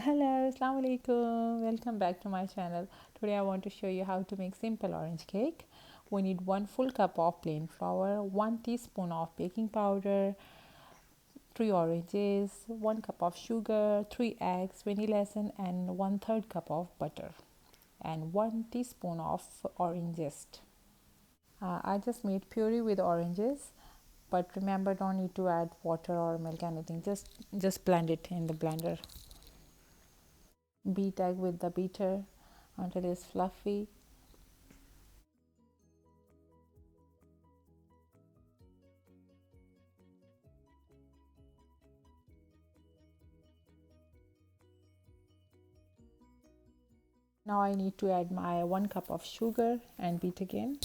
Hello, Assalamu alaikum. Welcome back to my channel. Today I want to show you how to make simple orange cake. We need 1 full cup of plain flour, 1 teaspoon of baking powder, 3 oranges, 1 cup of sugar, 3 eggs, vanilla essence and 1/3 cup of butter and 1 teaspoon of orange zest. I just made puree with oranges, but remember don't need to add water or milk anything. Just blend it in the blender. Beat egg with the beater until it's fluffy. Now I need to add my 1 cup of sugar and beat again.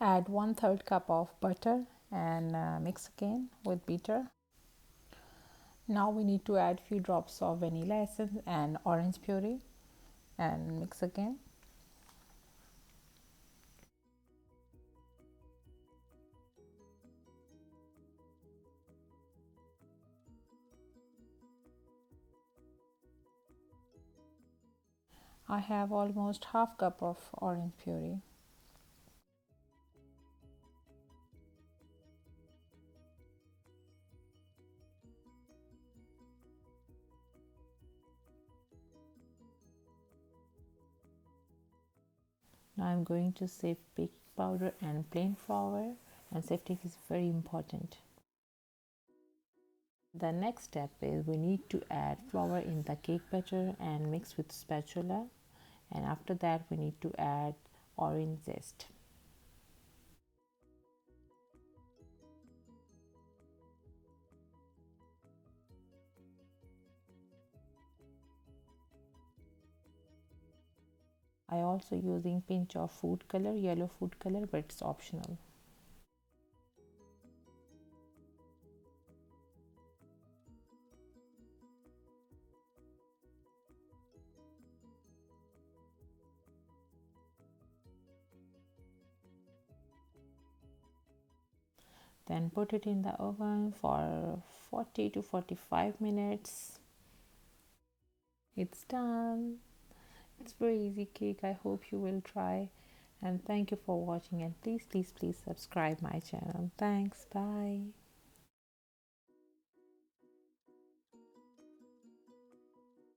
Add 1/3 cup of butter and mix again with beater. Now we need to add few drops of vanilla essence and orange puree and mix again. I have almost half cup of orange puree. Now I'm going to sift baking powder and plain flour, and sifting is very important. The next step is we need to add flour in the cake batter and mix with spatula, and after that we need to add orange zest. I also using pinch of food color, yellow food color, but it's optional. Then put it in the oven for 40 to 45 minutes. It's done. It's very easy cake. I hope you will try, and thank you for watching, and please subscribe my channel. Thanks. Bye.